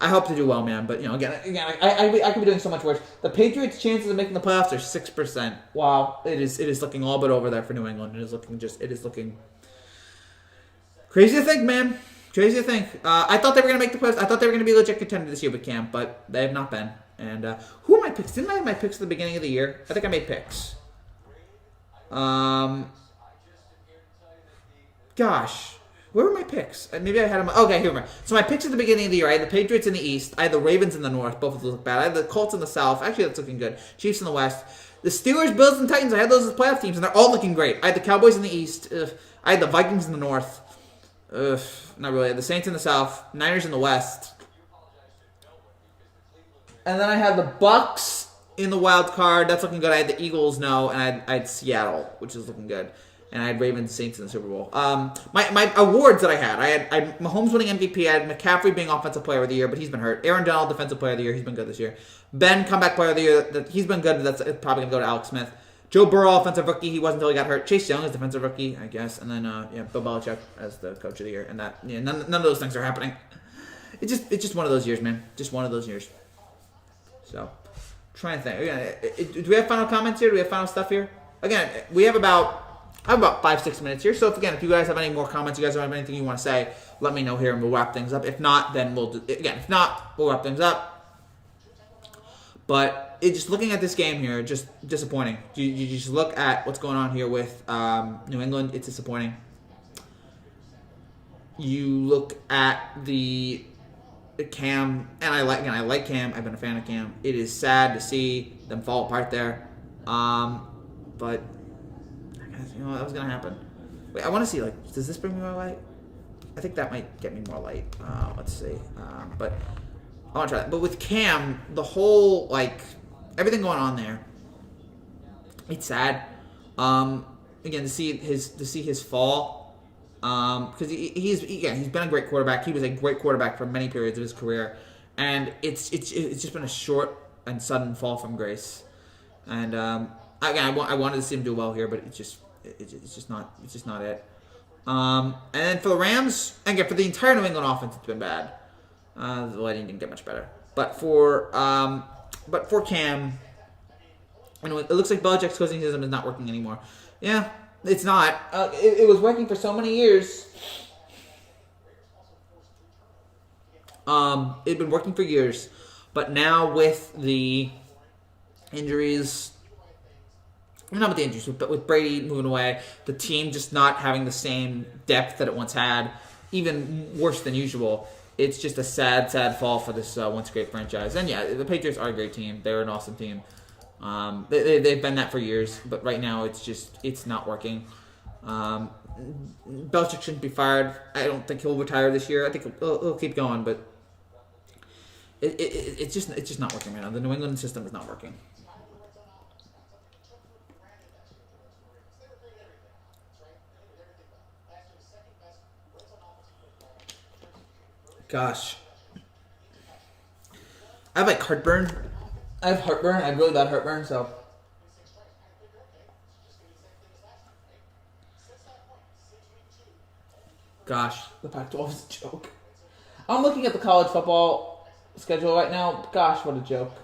hope to do well, man. But again, I could be doing so much worse. The Patriots' chances of making the playoffs are 6%. Wow, it is looking all but over there for New England. It is looking crazy to think, man. Crazy to think. I thought they were going to make the playoffs. I thought they were going to be a legit contender this year with Cam, but they have not been. And who are my picks? Didn't I have my picks at the beginning of the year? I think I made picks. Gosh, where were my picks? Maybe I had them. Okay, here we are. So my picks at the beginning of the year, I had the Patriots in the East. I had the Ravens in the North. Both of those look bad. I had the Colts in the South. Actually, that's looking good. Chiefs in the West. The Steelers, Bills, and Titans, I had those as playoff teams, and they're all looking great. I had the Cowboys in the East. I had the Vikings in the North. Not really. I had the Saints in the South. Niners in the West. And then I had the Bucks in the wild card. That's looking good. I had the Eagles, no, and I had Seattle, which is looking good. And I had Ravens, Saints in the Super Bowl. My awards that I had Mahomes winning MVP. I had McCaffrey being Offensive Player of the Year, but he's been hurt. Aaron Donald, Defensive Player of the Year. He's been good this year. Ben, Comeback Player of the Year. He's been good, but that's probably going to go to Alex Smith. Joe Burrow, Offensive Rookie. He wasn't until he got hurt. Chase Young is Defensive Rookie, I guess. And then, Bill Belichick as the Coach of the Year. And none of those things are happening. It's just one of those years, man. Just one of those years. So, trying to think. Do we have final comments here? Do we have final stuff here? Again, I have about 5-6 minutes here. So, if you guys have any more comments, you guys have anything you want to say, let me know here and we'll wrap things up. If not, then we'll wrap things up. But just looking at this game here, just disappointing. You just look at what's going on here with New England, it's disappointing. You look at Cam, and I like Cam. I've been a fan of Cam. It is sad to see them fall apart there. But I guess, that was gonna happen. Wait, I want to see, like, does this bring me more light? I think that might get me more light. Let's see. But I want to try that. But with Cam, the whole, like, everything going on there, it's sad. Again, to see his fall, because he's been a great quarterback. He was a great quarterback for many periods of his career, and it's just been a short and sudden fall from grace. And again, I wanted to see him do well here, but it's just not it. And then for the Rams, again, for the entire New England offense, it's been bad. The lighting didn't get much better, but for Cam, it looks like Belichick's coaching system is not working anymore. Yeah, it's not. It was working for so many years. It'd been working for years, but now with the injuries, not with the injuries, but with Brady moving away, the team just not having the same depth that it once had, even worse than usual. It's just a sad, sad fall for this once great franchise. And yeah, the Patriots are a great team. They're an awesome team. They've been that for years, but right now it's not working. Belichick shouldn't be fired. I don't think he'll retire this year. I think he'll keep going, but it's just not working right now. The New England system is not working. Gosh, I have like heartburn. I have heartburn. I have really bad heartburn, so. Gosh, the Pac-12 is a joke. I'm looking at the college football schedule right now. Gosh, what a joke.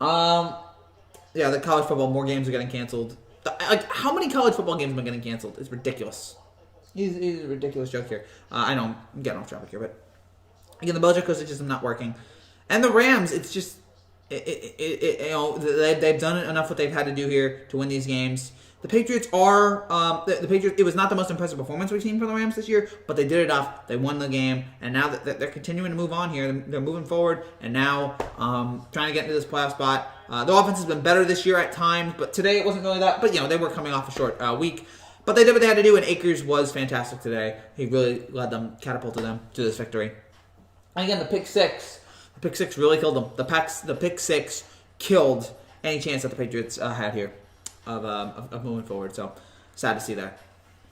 Yeah, the college football, more games are getting canceled. How many college football games have been getting canceled? It's ridiculous. He's a ridiculous joke here. I know I'm getting off topic here, but again, the Belichick coach system not working. And the Rams, it's just, they've done enough what they've had to do here to win these games. The Patriots are, the Patriots, it was not the most impressive performance we've seen from the Rams this year, but they did enough. They won the game, and now that they're continuing to move on here. They're moving forward, and now trying to get into this playoff spot. The offense has been better this year at times, but today it wasn't really that. But, they were coming off a short week. But they did what they had to do, and Akers was fantastic today. He really led them, catapulted them to this victory. And again, the pick six really killed them. The pick six killed any chance that the Patriots had here of moving forward. So sad to see that.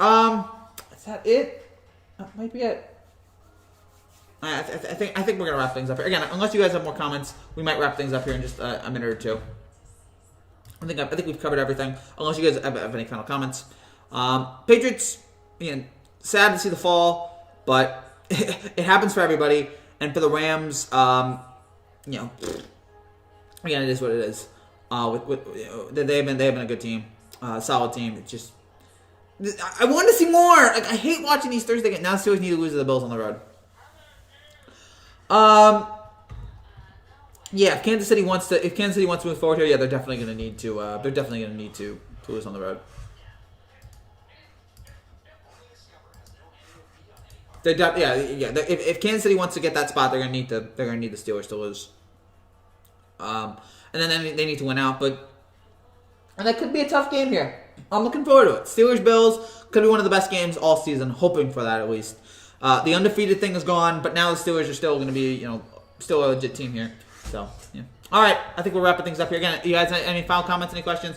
Is that it? That might be it. I think we're gonna wrap things up here. Again, unless you guys have more comments, we might wrap things up here in just a minute or two. I think we've covered everything. Unless you guys have any final comments. Patriots, again, sad to see the fall, but it happens for everybody. And for the Rams, again, it is what it is. They've been a good team, solid team. It's just, I want to see more. Like, I hate watching these Thursday games. Now the Steelers need to lose to the Bills on the road. Yeah, if Kansas City wants to move forward here, yeah, they're definitely going to need to. They're definitely going to need to lose on the road. If Kansas City wants to get that spot, they're gonna need the Steelers to lose. And then they need to win out, and that could be a tough game here. I'm looking forward to it. Steelers Bills could be one of the best games all season. Hoping for that at least. The undefeated thing is gone, but now the Steelers are still gonna be still a legit team here. So yeah. All right, I think we're wrapping things up here. Again, you guys any final comments? Any questions?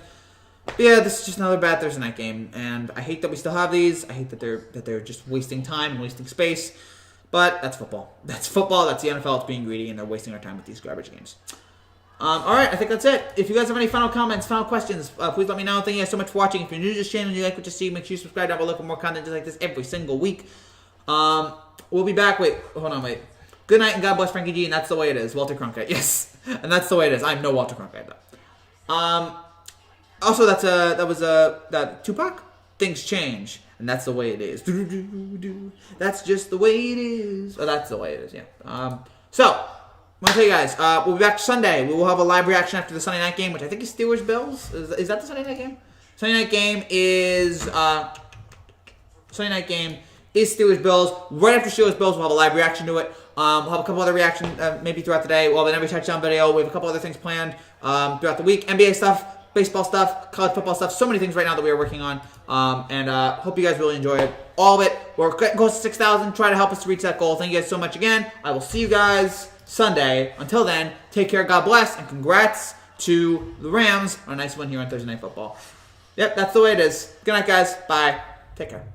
But yeah, this is just another bad Thursday night game, and I hate that we still have these. I hate that they're just wasting time and wasting space. But that's football. That's football. That's the NFL. It's being greedy, and they're wasting our time with these garbage games. All right, I think that's it. If you guys have any final comments, final questions, please let me know. Thank you guys so much for watching. If you're new to this channel and you like what you see, make sure you subscribe down below for more content just like this every single week. We'll be back. Wait. Good night and God bless Frankie G, and that's the way it is. Walter Cronkite. Yes, and that's the way it is. I'm no Walter Cronkite though. Also, that Tupac. Things change, and that's the way it is. That's just the way it is. Oh, that's the way it is. Yeah. So, I want to tell you guys, we'll be back Sunday. We will have a live reaction after the Sunday night game, which I think is Steelers Bills. Is that the Sunday night game? Sunday night game is Steelers-Bills. Right after Steelers-Bills, we'll have a live reaction to it. We'll have a couple other reactions maybe throughout the day. We'll have an every touchdown video. We have a couple other things planned throughout the week. NBA stuff, baseball stuff, college football stuff. So many things right now that we are working on. And hope you guys really enjoy it. All of it. We're close to 6,000. Try to help us to reach that goal. Thank you guys so much again. I will see you guys Sunday. Until then, take care. God bless. And congrats to the Rams on a nice win here on Thursday Night Football. Yep, that's the way it is. Good night, guys. Bye. Take care.